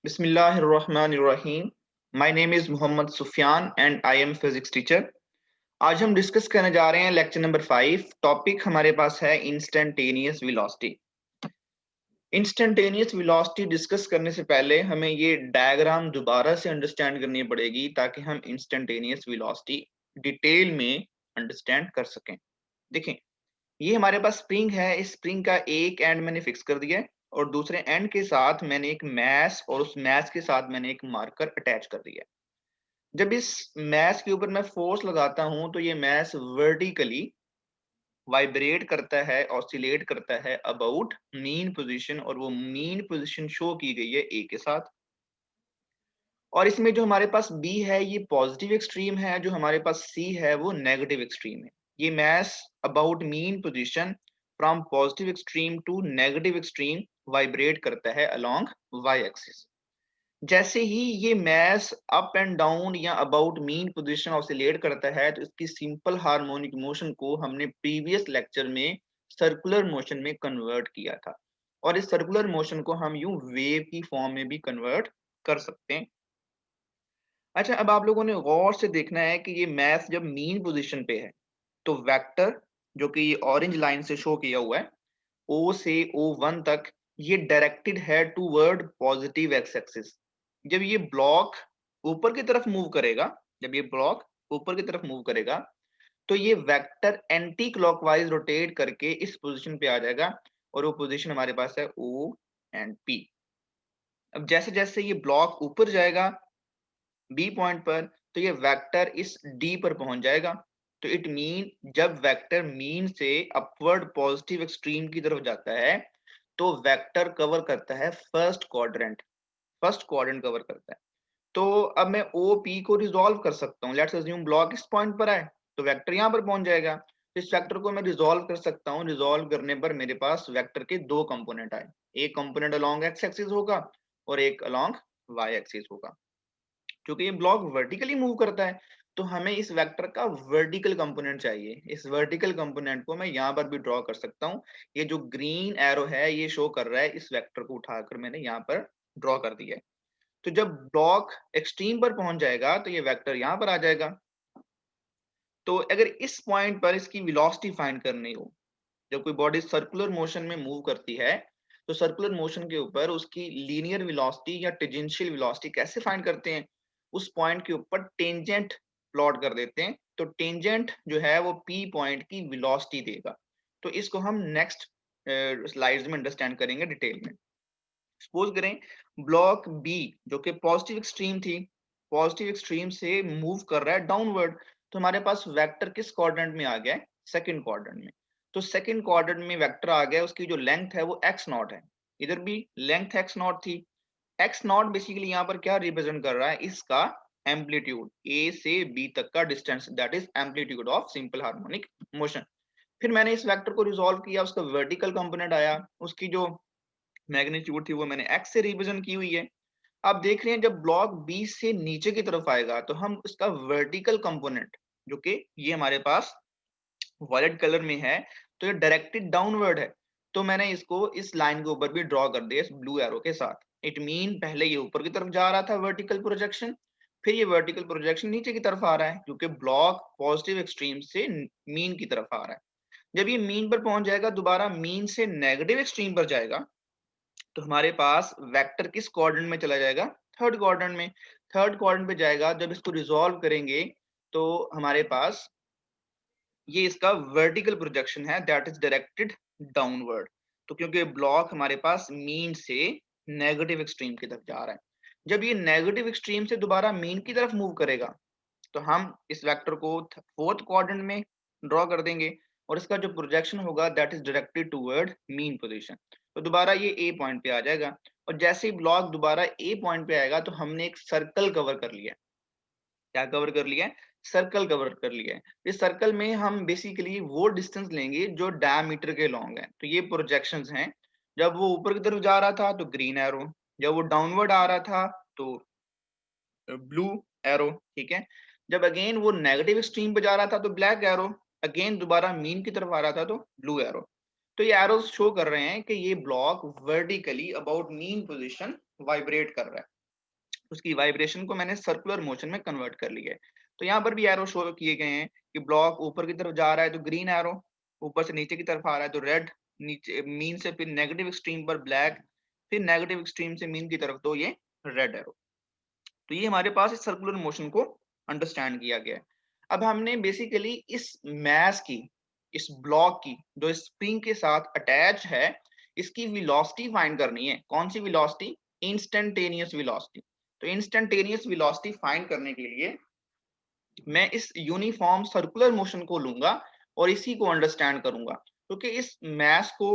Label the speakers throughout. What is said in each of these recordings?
Speaker 1: बिस्मिल्लाहिर्रहमानिर्रहीम। My name is Mohammad Sufiyan and I am physics teacher. आज हम डिस्कस करने जा रहे हैं लेक्चर नंबर 5। टॉपिक हमारे पास है instantaneous velocity. Instantaneous velocity discuss करने से पहले हमें ये डायग्राम दोबारा से अंडरस्टैंड करनी पड़ेगी ताकि हम इंस्टेंटेनियस वेलोसिटी डिटेल में अंडरस्टैंड कर सकें। देखें, ये हमारे पास स्प्रिंग है। इस स्प्रिंग का एक एंड मैंने फिक्स कर दिया है और दूसरे एंड के साथ मैंने एक मैस और उस मैस के साथ मैंने एक मार्कर अटैच कर दिया है। जब इस मैस के ऊपर मैं फोर्स लगाता हूं तो ये मैस वर्टिकली वाइब्रेट करता है, ऑसिलेट करता है अबाउट मीन पोजीशन, और वो मीन पोजीशन शो की गई है ए के साथ। और इसमें जो हमारे पास बी है ये पॉजिटिव एक्सट्रीम है, जो हमारे पास सी है वो नेगेटिव एक्सट्रीम है। ये mass about mean position from positive extreme to negative extreme vibrate करता है अलोंग वाई एक्सिस। जैसे ही ये मैस अप एंड डाउन या अबाउट मीन पोजीशन ऑसिलेट करता है तो इसकी सिंपल हार्मोनिक मोशन को हमने प्रीवियस लेक्चर में सर्कुलर मोशन में कन्वर्ट किया था, और इस सर्कुलर मोशन को हम यूं वेव की फॉर्म में भी कन्वर्ट कर सकते हैं। अच्छा, अब आप लोगों ने गौर से देखना है कि ये मैथ जब मीन पोजीशन पे है तो वेक्टर जो कि ये ऑरेंज लाइन से शो किया हुआ है ओ से O1 तक, ये डायरेक्टेड है टूवर्ड पॉजिटिव एक्स एक्सिस। जब ये ब्लॉक ऊपर की तरफ मूव करेगा जब ये ब्लॉक ऊपर की तरफ मूव करेगा तो ये वेक्टर एंटी क्लॉकवाइज रोटेट करके इस पोजीशन पे आ जाएगा, और वो पोजीशन हमारे पास है O एंड P। अब जैसे जैसे ये ब्लॉक ऊपर जाएगा बी पॉइंट पर तो ये वेक्टर इस डी पर पहुंच जाएगा। तो इट मीन जब वेक्टर मीन से अपवर्ड पॉजिटिव एक्सट्रीम की तरफ जाता है तो वेक्टर कवर करता है फर्स्ट क्वाड्रेंट कवर करता है। तो अब मैं ओ पी को रिजॉल्व कर सकता हूँ। लेट्स अज्यूम ब्लॉक इस पॉइंट पर आए तो वेक्टर यहाँ पर पहुंच जाएगा। इस वेक्टर को मैं रिजॉल्व कर सकता हूँ। रिजॉल्व करने पर मेरे पास वेक्टर के दो कंपोनेंट आए, एक कंपोनेंट अलोंग एक्स एक्सिस होगा और एक अलोंग वाई एक्सिस होगा। क्योंकि ये ब्लॉक वर्टिकली मूव करता है तो हमें इस वेक्टर का वर्टिकल कंपोनेंट चाहिए। इस वर्टिकल कंपोनेंट को मैं यहाँ पर भी ड्रॉ कर सकता हूँ। ये जो ग्रीन एरो है ये शो कर रहा है इस वेक्टर को उठाकर मैंने यहाँ पर ड्रॉ कर दिया है। तो जब ब्लॉक एक्सट्रीम पर पहुंच जाएगा तो ये वेक्टर यहाँ पर आ जाएगा। तो अगर इस पॉइंट पर इसकी वेलोसिटी फाइंड करनी हो, जब कोई बॉडी सर्कुलर मोशन में मूव करती है तो सर्कुलर मोशन के ऊपर उसकी लीनियर वेलोसिटी या टेंजेंशियल वेलोसिटी कैसे फाइंड करते हैं, उस पॉइंट के ऊपर टेंजेंट प्लॉट कर देते हैं। तो टेंजेंट जो है वो पी पॉइंट की वेलोसिटी देगा। तो इसको हम नेक्स्ट स्लाइड्स में अंडरस्टैंड करेंगे डिटेल में। सपोज करें ब्लॉक बी जो कि पॉजिटिव एक्सट्रीम थी, पॉजिटिव एक्सट्रीम से मूव कर रहा है डाउनवर्ड, तो हमारे पास वेक्टर किस क्वाड्रेंट में आ गया है, सेकंड क्वाड्रेंट में। तो सेकंड क्वाड्रेंट में वेक्टर आ गया, उसकी जो लेंथ है वो एक्स नॉट है। इधर भी लेंथ एक्स नॉट थी। एक्स नॉट बेसिकली यहाँ पर क्या रिप्रेजेंट कर रहा है, इसका एम्पलीट्यूड, ए से बी तक का distance, that is amplitude of simple harmonic motion. फिर मैंने इस वेक्टर को रिजॉल्व किया, उसका वर्टिकल कंपोनेंट आया, उसकी जो मैग्नीट्यूड थी वो मैंने एक्स से रिप्रेजेंट की हुई है। आप देख रहे हैं जब ब्लॉक बी से नीचे की तरफ आएगा तो हम इसका वर्टिकल कंपोनेंट जो कि ये हमारे पास वॉयलेट कलर में है तो ये डायरेक्टेड डाउनवर्ड है। तो मैंने इसको इस लाइन के ऊपर भी ड्रॉ कर दिया इस ब्लू एरो के साथ। इट मीन पहले ये ऊपर की तरफ जा रहा था वर्टिकल प्रोजेक्शन, फिर ये वर्टिकल प्रोजेक्शन नीचे की तरफ आ रहा है क्योंकि ब्लॉक पॉजिटिव एक्सट्रीम से मीन की तरफ आ रहा है। जब ये मीन पर पहुंच जाएगा दोबारा मीन से नेगेटिव एक्सट्रीम पर जाएगा तो हमारे पास वेक्टर किस क्वाड्रेंट में चला जाएगा, थर्ड क्वाड्रेंट में। थर्ड क्वाड्रेंट पे जाएगा, जब इसको रिजॉल्व करेंगे तो हमारे पास ये इसका वर्टिकल प्रोजेक्शन है, दैट इज डायरेक्टेड डाउनवर्ड। तो क्योंकि ब्लॉक हमारे पास मीन से नेगेटिव एक्सट्रीम की तरफ जा रहा है, जब ये नेगेटिव एक्सट्रीम से दोबारा मीन की तरफ मूव करेगा तो हम इस वेक्टर को फोर्थ क्वाड्रेंट में ड्रॉ कर देंगे और इसका जो प्रोजेक्शन होगा that is directed toward mean position. तो दोबारा ये ए पॉइंट पे आ जाएगा, और जैसे ही ब्लॉक दोबारा ए पॉइंट पे आएगा तो हमने एक सर्कल कवर कर लिया। क्या कवर कर लिया है, सर्कल कवर कर लिया है। इस सर्कल में हम बेसिकली वो डिस्टेंस लेंगे जो डायमीटर के लॉन्ग है। तो ये प्रोजेक्शंस हैं, जब वो ऊपर की तरफ जा रहा था तो ग्रीन एरो, जब वो डाउनवर्ड आ रहा था तो ब्लू एरो, ठीक है। जब अगेन वो नेगेटिव एक्सट्रीम पे जा रहा था तो ब्लैक एरो, अगेन दोबारा मीन की तरफ आ रहा था तो ब्लू एरो। तो ये एरोस शो कर रहे हैं कि ये block vertically about mean position vibrate कर रहा है। उसकी वाइब्रेशन को मैंने सर्कुलर मोशन में कन्वर्ट कर लिया है। तो यहाँ पर भी एरो शो किए गए हैं कि ब्लॉक ऊपर की तरफ जा रहा है तो ग्रीन एरो, ऊपर से नीचे की तरफ आ रहा है तो रेड, नीचे मीन से फिर नेगेटिव एक्सट्रीम पर ब्लैक, फिर नेगेटिव एक्सट्रीम से मीन की तरफ तो ये रेड एरो। तो ये हमारे पास इस सर्कुलर मोशन को अंडरस्टैंड किया गया है। अब हमने बेसिकली इस मैस की, इस ब्लॉक की जो स्प्रिंग के साथ अटैच है, इसकी वेलोसिटी फाइंड करनी है। कौन सी वेलोसिटी? Instantaneous velocity. तो इंस्टेंटेनियस वेलोसिटी फाइंड करने के लिए मैं इस यूनिफॉर्म सर्कुलर मोशन को लूंगा और इसी को अंडरस्टैंड करूंगा, क्योंकि इस मैथ को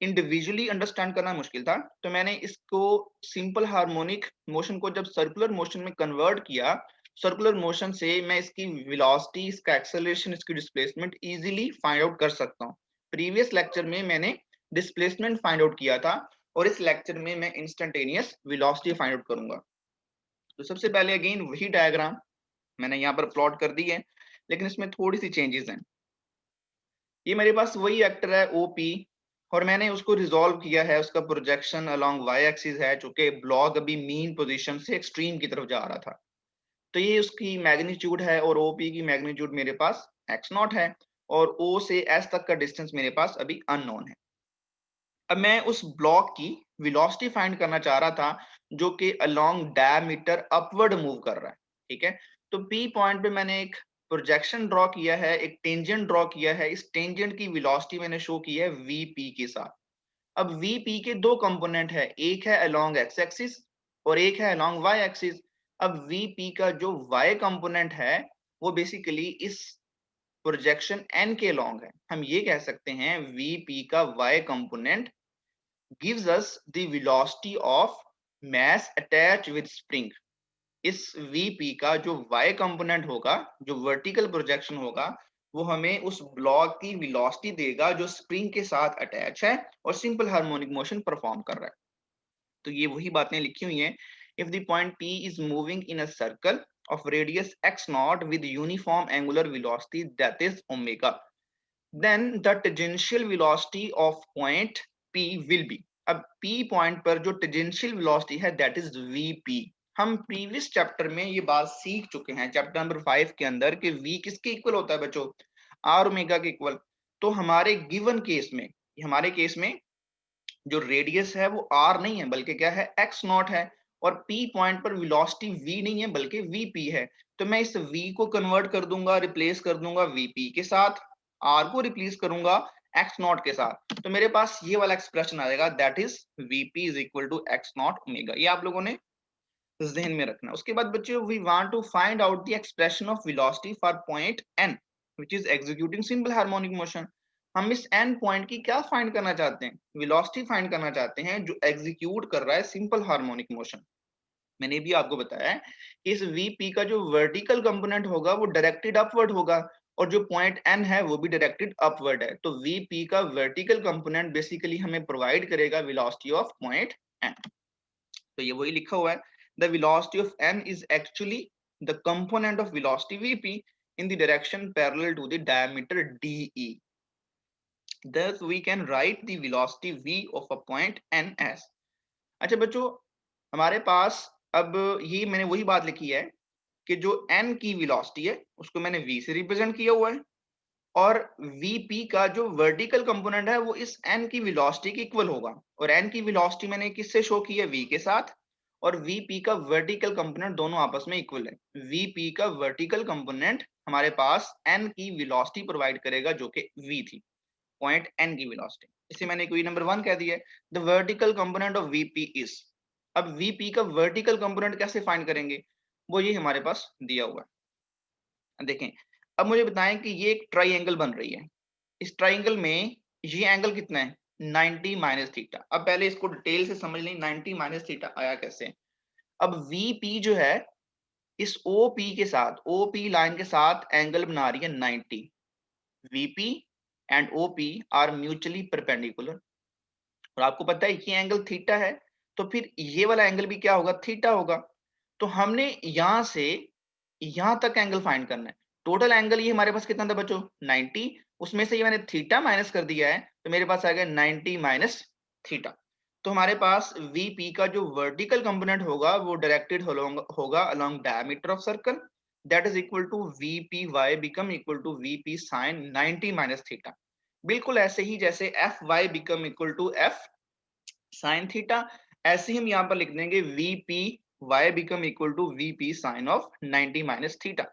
Speaker 1: इंडिविजुअली अंडरस्टैंड करना मुश्किल था। तो मैंने इसको सिंपल हार्मोनिक मोशन को जब सर्कुलर मोशन में कन्वर्ट किया, सर्कुलर मोशन से मैं इसकी वेलोसिटी, इसका एक्सेलरेशन, इसकी डिस्प्लेसमेंट इजीली फाइंड आउट कर सकता हूँ। प्रीवियस लेक्चर में मैंने डिस्प्लेसमेंट फाइंड आउट किया था और इस लेक्चर में मैं इंस्टेंटेनियस वेलोसिटी फाइंड आउट करूंगा। तो सबसे पहले अगेन वही डायग्राम मैंने यहाँ पर प्लॉट कर दी है, लेकिन इसमें थोड़ी सी चेंजेस हैं। ये मेरे पास वही वेक्टर है OP और मैंने उसको रिजॉल्व किया है, उसका प्रोजेक्शन अलोंग y एक्सिस है, जो कि ब्लॉक अभी मीन पोजीशन से एक्सट्रीम की तरफ जा रहा था। तो ये उसकी मैग्नीट्यूड है और OP की मैग्नीट्यूड मेरे पास x0 है और O से S तक का डिस्टेंस मेरे पास अभी अननोन है। अब मैं उस ब्लॉक की वेलोसिटी फाइंड करना चाह रहा था जो कि अलोंग डायमीटर अपवर्ड मूव कर रहा है, ठीक है। तो P पॉइंट पे मैंने एक प्रोजेक्शन ड्रॉ किया है, एक टेंजेंट ड्रॉ किया है। इस टेंजेंट की वेलोसिटी मैंने शो की है VP के साथ। अब VP के दो कंपोनेंट है, एक है अलोंग x एक्सिस और एक है अलोंग y एक्सिस। अब VP का जो y कंपोनेंट है वो बेसिकली इस प्रोजेक्शन n के अलोंग है। हम ये कह सकते हैं VP का y component gives us the velocity of mass attached with spring। इस VP का जो y कंपोनेंट होगा, जो वर्टिकल प्रोजेक्शन होगा, वो हमें उस ब्लॉक की वेलोसिटी देगा जो स्प्रिंग के साथ अटैच है और सिंपल हार्मोनिक मोशन परफॉर्म कर रहा है। तो ये वही बातें लिखी हुई हैं। If the point P is moving in a circle of radius x0 with uniform angular velocity that is omega, then the tangential velocity of point P will be। अब P पॉइंट पर जो टेंजेंशियल वेलोसिटी है that is VP। हम previous chapter में ये बात सीख चुके हैं, चैप्टर नंबर 5 के अंदर, कि V किसके इक्वल होता है बच्चों? R ओमेगा के इक्वल। तो हमारे गिवन केस में, हमारे केस में जो रेडियस है वो R नहीं है बल्कि क्या है? x0 है। और P पॉइंट पर वेलोसिटी V नहीं है बल्कि VP है। तो मैं इस V को कन्वर्ट कर दूंगा, रिप्लेस कर दूंगा VP के साथ, R को रिप्लेस करूंगा x0 के साथ। तो मेरे पास ये वाला एक्सप्रेशन आएगा that is VP is equal to x0 omega. ये आप लोगों ने जहन में रखना। उसके बाद बच्चों we want to find out the expression of velocity for point n which is executing simple harmonic motion. हम इस n पॉइंट की क्या फाइंड करना चाहते हैं? वेलोसिटी फाइंड करना चाहते हैं जो एग्जीक्यूट कर रहा है सिंपल हार्मोनिक मोशन। मैंने भी आपको बताया है कि इस VP का जो वर्टिकल कंपोनेंट होगा वो डायरेक्टेड अपवर्ड होगा और जो पॉइंट n है वो भी डायरेक्टेड अपवर्ड है। तो VP का वर्टिकल कंपोनेंट बेसिकली हमें प्रोवाइड करेगा वेलोसिटी ऑफ पॉइंट n। तो ये वही लिखा हुआ है, the velocity of n is actually the component of velocity VP in the direction parallel to the diameter DE। Thus we can write the velocity V of a point n as। अच्छा बच्चों, हमारे पास अब ये मैंने वही बात लिखी है कि जो n की वेलोसिटी है उसको मैंने V से रिप्रेजेंट किया हुआ है और VP का जो वर्टिकल कंपोनेंट है वो इस n की वेलोसिटी के इक्वल होगा। और n की वेलोसिटी मैंने किससे शो की है? V के साथ। और VP का वर्टिकल कंपोनेंट दोनों आपस में इक्वल है। VP का वर्टिकल कंपोनेंट हमारे पास n की वेलोसिटी प्रोवाइड करेगा जो कि V थी, पॉइंट n की वेलोसिटी। इसे मैंने क्वेश्चन नंबर 1 कह दिया है। The vertical component of VP is. अब VP का वर्टिकल कंपोनेंट कैसे फाइंड करेंगे? वो ये हमारे पास दिया हुआ है। देखें, अब मुझे बताएं कि ये एक ट्राइंगल बन रही है। इस ट्राइंगल में ये एंगल कितना है? 90 माइनस थीटा। अब पहले इसको डिटेल से समझ लें, 90 माइनस थीटा आया कैसे? अब VP जो है इस OP के साथ, OP लाइन के साथ एंगल बना रही है 90। VP and OP are mutually perpendicular और आपको पता है ये एंगल थीटा है, तो फिर ये वाला एंगल भी क्या होगा? थीटा होगा। तो हमने यहां से यहां तक एंगल फाइंड करना है। टोटल एंगल ये हमारे पास कितना था बच्चों? 90। उसमें से ये मैंने थीटा माइनस कर दिया है तो मेरे पास आ गया 90 माइनस थीटा। तो हमारे पास VP का जो वर्टिकल कंपोनेंट होगा वो डायरेक्टेड होगा along diameter of circle, that is equal to VPY become equal to VP sine 90 minus theta. बिल्कुल ऐसे ही जैसे FY become equal to F sine theta, ऐसे ही हम यहाँ पर लिख देंगे VPY become equal to VP sine of 90 minus theta.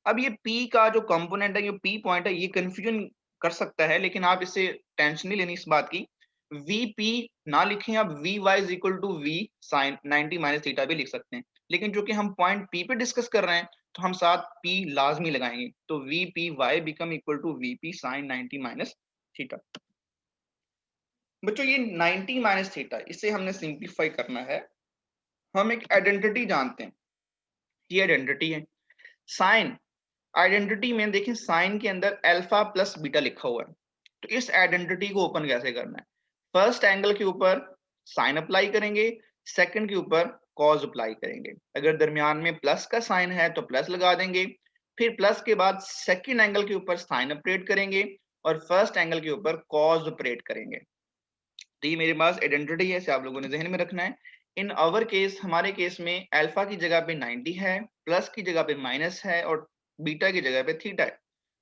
Speaker 1: अब ये P का जो कंपोनेंट है, ये P पॉइंट है, ये कंफ्यूजन कर सकता है, लेकिन आप इससे टेंशन नहीं लेनी इस बात की। VP ना लिखें आप VY is equal to V sine 90 minus theta भी लिख सकते हैं, लेकिन जो कि हम पॉइंट P पे डिस्कस कर रहे हैं तो हम साथ P लाजमी लगाएंगे। तो VPY become equal to VP sine 90 minus theta. बच्चों ये 90 माइनस थीटा, इसे हमने सिंप्लीफाई करना है। हम एक आइडेंटिटी जानते हैं, ये आइडेंटिटी है साइन। आइडेंटिटी में देखें साइन के अंदर अल्फा प्लस बीटा लिखा हुआ है। तो इस आइडेंटिटी को ओपन कैसे करना है? फर्स्ट एंगल के ऊपर साइन अप्लाई करेंगे, सेकंड के ऊपर कॉज अप्लाई करेंगे। अगर दरमियान में प्लस का साइन है तो प्लस लगा देंगे, फिर प्लस के बाद सेकंड एंगल के ऊपर साइन ऑपरेट करेंगे और फर्स्ट एंगल के ऊपर कॉज ऑपरेट करेंगे। तो ये मेरे पास आइडेंटिटी है, इसे आप लोगों ने जहन में रखना है। इन अवर केस, हमारे केस में अल्फा की जगह पे 90 है, प्लस की जगह पे माइनस है और बीटा की जगह पे थीटा है।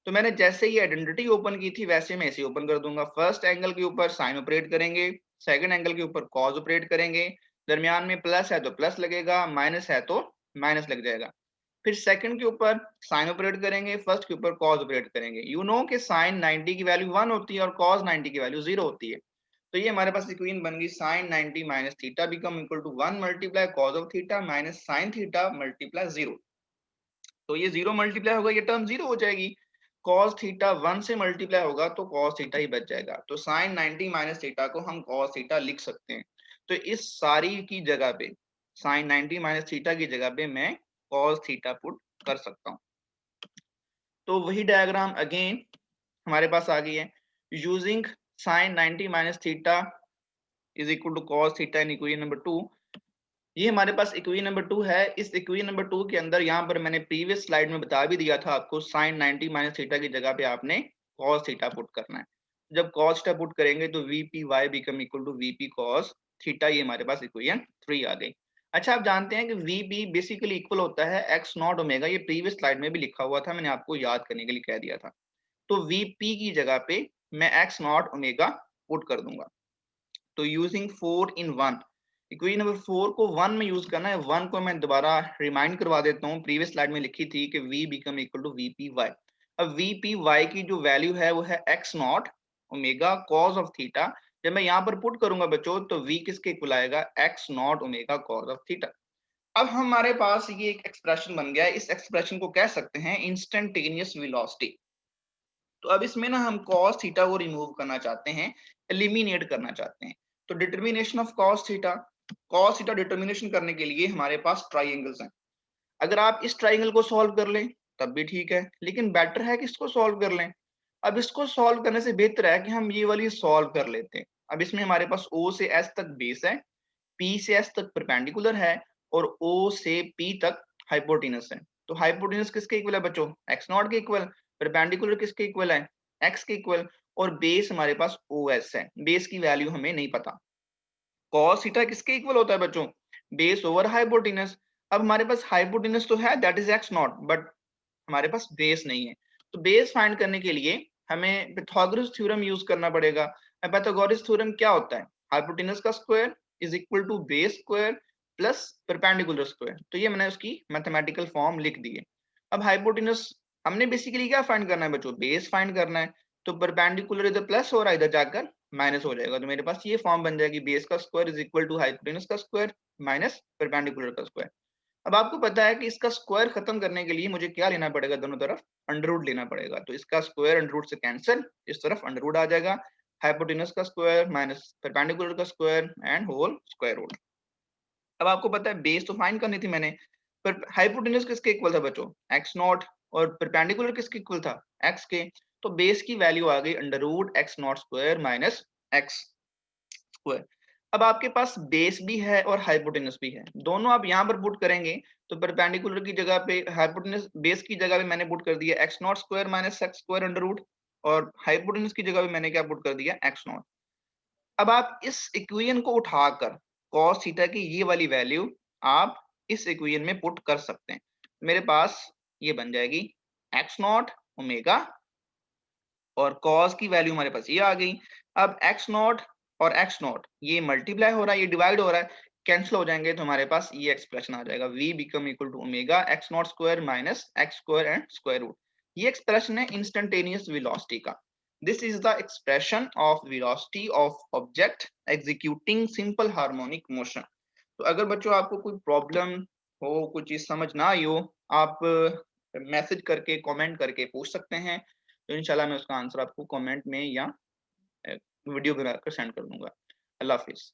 Speaker 1: तो मैंने जैसे ही आइडेंटिटी ओपन की थी वैसे मैं इसे ओपन कर दूंगा। फर्स्ट एंगल के ऊपर साइन ऑपरेट करेंगे, सेकंड एंगल के ऊपर कॉज ऑपरेट करेंगे, दरमियान में प्लस है तो प्लस लगेगा, माइनस है तो माइनस लग जाएगा। फिर सेकंड के ऊपर साइन ऑपरेट करेंगे, फर्स्ट के ऊपर कॉज ऑपरेट करेंगे। यू नो कि साइन 90 की वैल्यू 1 होती है और कॉज 90 की वैल्यू 0 होती है। तो ये हमारे पास इक्वेशन बन गई sine 90 minus theta become equal to 1 multiply cos of theta minus sine theta multiply 0। तो ये 0 मल्टीप्लाई होगा, ये टर्म 0 हो जाएगी। कॉस थीटा 1 से मल्टीप्लाई होगा तो कॉस थीटा ही बच जाएगा। तो साइन 90 माइनस थीटा को हम कॉस थीटा लिख सकते हैं। तो इस सारी की जगह पे साइन 90 माइनस थीटा की जगह पे मैं कॉस थीटा पुट कर सकता हूँ। तो वही डायग्राम अगेन हमारे पास आ गई है। Using sine 90 minus theta is equal to cos theta in equation number 2। ये हमारे पास इक्वेशन नंबर 2 है। इस इक्वेशन नंबर 2 के अंदर यहाँ पर मैंने प्रीवियस स्लाइड में बता भी दिया था आपको, साइन 90 माइनस थीटा की जगह पे आपने कॉस थीटा पुट करना है। जब कॉस थीटा पुट करेंगे तो VPY become equal to VP cos theta, ये हमारे पास इक्वेशन 3 आ गई। अच्छा, आप जानते हैं कि VP बेसिकली इक्वल होता है x नॉट ओमेगा। ये प्रीवियस स्लाइड में भी लिखा हुआ था, मैंने आपको याद करने के लिए कह दिया था। तो VP की जगह पे मैं x नॉट ओमेगा पुट कर दूंगा। तो यूजिंग 4 इन 1, इक्वेशन नंबर 4 को 1 में यूज करना है। 1 को मैं दोबारा रिमाइंड करवा देता हूँ, प्रीवियस स्लाइड में लिखी थी कि V become equal to VPY। अब VPY की जो वैल्यू है वो है x not omega cos of theta. जब मैं यहाँ पर पुट करूंगा बच्चों तो V किसके इक्वल आएगा? x not omega cos of theta. अब हमारे पास ये एक एक्सप्रेशन बन गया है। इस एक्सप्रेशन को कह सकते हैं इंस्टेंटेनियस वेलोसिटी। तो अब इसमें ना हम cos थीटा को रिमूव करना चाहते हैं, एलिमिनेट करना चाहते हैं। तो determination of cos theta determination करने के लिए हमारे पास ट्राइंगल्स हैं। अगर आप इस ट्राइंगल को सॉल्व कर लें तब भी ठीक है, लेकिन बेटर है कि इसको सॉल्व कर लें। अब इसको सॉल्व करने से बेहतर है कि हम ये वाली सॉल्व कर लेते हैं। अब इसमें हमारे पास O से S तक बेस है, P से S तक परपेंडिकुलर है और O से P तक हाइपोटेनस है। तो हाइपोटेनस किसके इक्वल है बच्चों? x नॉट के इक्वल। परपेंडिकुलर किसके इक्वल है? x के इक्वल। और बेस हमारे पास OS है, बेस की वैल्यू हमें नहीं पता। cos थीटा किसके इक्वल होता है बच्चों? Base over hypotenuse. अब हमारे पास हाइपोटेनस तो है, that is x not, but हमारे पास बेस नहीं है। तो बेस फाइंड करने के लिए हमें पाइथागोरस थ्योरम यूज करना पड़ेगा। पाइथागोरस थ्योरम क्या होता है? हाइपोटेनस का square is equal to base square plus perpendicular square. तो ये मैंने उसकी मैथमेटिकल फॉर्म लिख दी है। अब हाइपोटेनस हमने बेसिकली क्या फाइंड करना है बच्चों? बेस फाइंड करना है। तो परपेंडिकुलर इधर प्लस हो रहा है, इधर जाकर माइनस हो जाएगा। तो मेरे पास ये फॉर्म बन जाएगी, बेस का square is equal to hypotenuse का स्क्वायर माइनस परपेंडिकुलर का स्क्वायर। अब आपको पता है कि इसका स्क्वायर खत्म करने के लिए मुझे क्या लेना पड़ेगा? दोनों तरफ अंडर रूट लेना पड़ेगा। तो इसका स्क्वायर अंडर रूट से कैंसिल, इस तरफ अंडर रूट आ जाएगा। हाइपोटेनस का स्क्वायर माइनस परपेंडिकुलर का square and whole square root. अब आपको पता है बेस तो फाइंड करनी थी मैंने, पर हाइपोटेनस किसके इक्वल था बच्चों? x naught. और परपेंडिकुलर किसके इक्वल था? x के। तो बेस की वैल्यू आ गई under root x naught square minus x square. अब आपके पास बेस भी है और हाइपोटेनस भी है, दोनों आप यहाँ पर पुट करेंगे तो परपेंडिकुलर की जगह पे हाइपोटेनस, बेस की जगह पे मैंने पुट कर दिया x naught square minus x square under root, और हाइपोटेन्यूज की जगह पे मैंने क्या पुट कर दिया, एक्स नॉट। अब आप इस इक्वेशन को उठाकर cos थीटा की ये वाली वैल्यू आप इस इक्वेशन में पुट कर सकते हैं। मेरे पास ये बन जाएगी एक्स नॉट ओमेगा और cos की वैल्यू हमारे पास ये आ गई। अब x नॉट और x नॉट ये मल्टीप्लाई हो रहा है, ये डिवाइड हो रहा है, कैंसिल हो जाएंगे तो हमारे पास ये एक्सप्रेशन आ जाएगा v become equal to omega X naught square minus X square and square root. ये एक्सप्रेशन है इंस्टेंटेनियस वेलोसिटी का। This is the expression of velocity of object executing simple harmonic motion. तो अगर बच्चों आपको कोई प्रॉब्लम हो, कुछ चीज समझ ना आई हो, आप मैसेज करके कमेंट करके पूछ सकते हैं। तो इंशाल्लाह मैं उसका आंसर आपको कमेंट में या वीडियो बनाकर सेंड कर दूंगा। अल्लाह हाफिज।